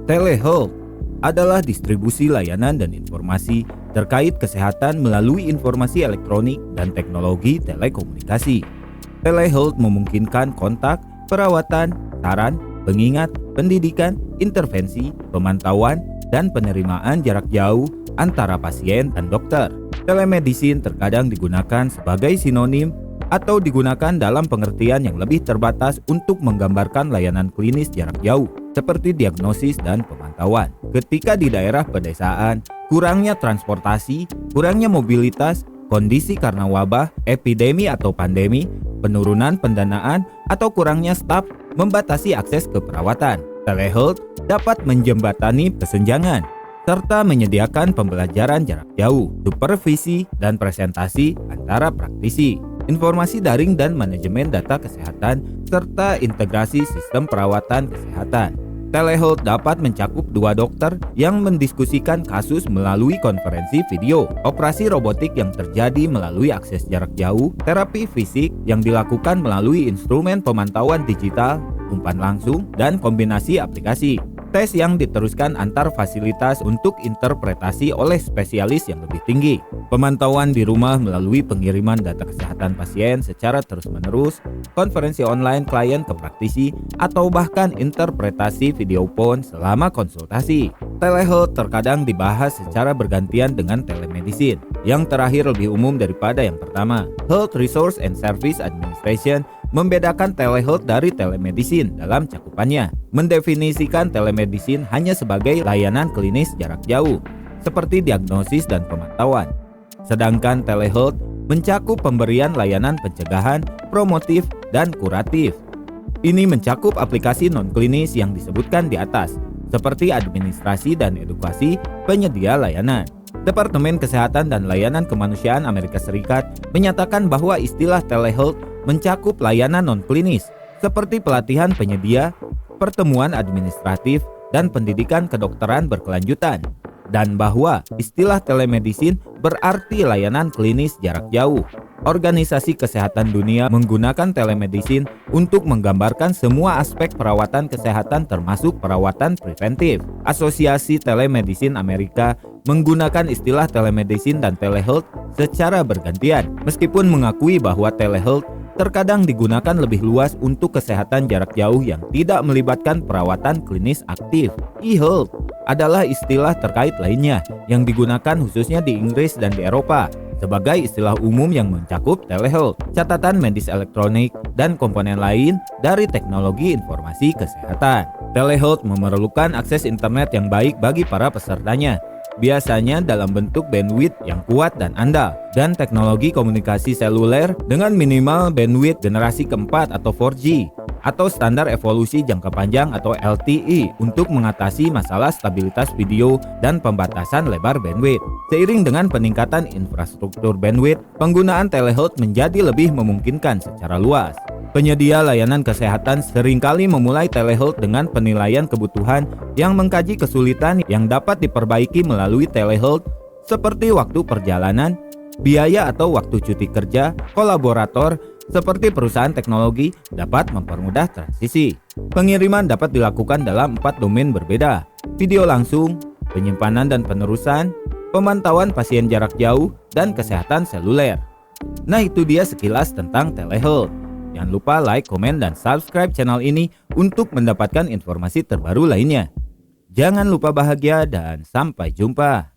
Telehealth adalah distribusi layanan dan informasi terkait kesehatan melalui informasi elektronik dan teknologi telekomunikasi. Telehealth memungkinkan kontak, perawatan, saran, pengingat, pendidikan, intervensi, pemantauan, dan penerimaan jarak jauh antara pasien dan dokter. Telemedicine terkadang digunakan sebagai sinonim atau digunakan dalam pengertian yang lebih terbatas untuk menggambarkan layanan klinis jarak jauh, seperti diagnosis dan pemantauan. Ketika di daerah pedesaan, kurangnya transportasi, kurangnya mobilitas, kondisi karena wabah, epidemi atau pandemi, penurunan pendanaan, atau kurangnya staf membatasi akses ke perawatan. Telehealth dapat menjembatani kesenjangan, serta menyediakan pembelajaran jarak jauh, supervisi, dan presentasi antara praktisi, informasi daring dan manajemen data kesehatan, serta integrasi sistem perawatan kesehatan. Telehealth dapat mencakup 2 dokter yang mendiskusikan kasus melalui konferensi video, operasi robotik yang terjadi melalui akses jarak jauh, terapi fisik yang dilakukan melalui instrumen pemantauan digital, umpan langsung, dan kombinasi aplikasi. Tes yang diteruskan antar fasilitas untuk interpretasi oleh spesialis yang lebih tinggi. Pemantauan di rumah melalui pengiriman data kesehatan pasien secara terus-menerus, konferensi online klien ke praktisi, atau bahkan interpretasi video phone selama konsultasi. Telehealth terkadang dibahas secara bergantian dengan telemedicine. Yang terakhir lebih umum daripada yang pertama. Health Resource and Service Administration membedakan telehealth dari telemedicine dalam cakupannya, mendefinisikan telemedicine hanya sebagai layanan klinis jarak jauh, seperti diagnosis dan pemantauan. Sedangkan telehealth mencakup pemberian layanan pencegahan, promotif, dan kuratif. Ini mencakup aplikasi non-klinis yang disebutkan di atas, seperti administrasi dan edukasi penyedia layanan. Departemen Kesehatan dan Layanan Kemanusiaan Amerika Serikat menyatakan bahwa istilah telehealth mencakup layanan non-klinis seperti pelatihan penyedia, pertemuan administratif, dan pendidikan kedokteran berkelanjutan, dan bahwa istilah telemedicine berarti layanan klinis jarak jauh. Organisasi Kesehatan Dunia menggunakan telemedicine untuk menggambarkan semua aspek perawatan kesehatan termasuk perawatan preventif. Asosiasi Telemedicine Amerika menggunakan istilah telemedicine dan telehealth secara bergantian, meskipun mengakui bahwa telehealth terkadang digunakan lebih luas untuk kesehatan jarak jauh yang tidak melibatkan perawatan klinis aktif. E-health adalah istilah terkait lainnya yang digunakan khususnya di Inggris dan di Eropa sebagai istilah umum yang mencakup telehealth, catatan medis elektronik, dan komponen lain dari teknologi informasi kesehatan. Telehealth memerlukan akses internet yang baik bagi para pesertanya, biasanya dalam bentuk bandwidth yang kuat dan andal, dan teknologi komunikasi seluler dengan minimal bandwidth generasi keempat atau 4G, atau standar evolusi jangka panjang atau LTE untuk mengatasi masalah stabilitas video dan pembatasan lebar bandwidth. Seiring dengan peningkatan infrastruktur bandwidth, penggunaan telehealth menjadi lebih memungkinkan secara luas. Penyedia layanan kesehatan seringkali memulai telehealth dengan penilaian kebutuhan yang mengkaji kesulitan yang dapat diperbaiki melalui telehealth, seperti waktu perjalanan, biaya atau waktu cuti kerja. Kolaborator seperti perusahaan teknologi dapat mempermudah transisi. Pengiriman dapat dilakukan dalam 4 domain berbeda: video langsung, penyimpanan dan penerusan, pemantauan pasien jarak jauh, dan kesehatan seluler. Nah, itu dia sekilas tentang telehealth. Jangan lupa like, komen, dan subscribe channel ini untuk mendapatkan informasi terbaru lainnya. Jangan lupa bahagia dan sampai jumpa.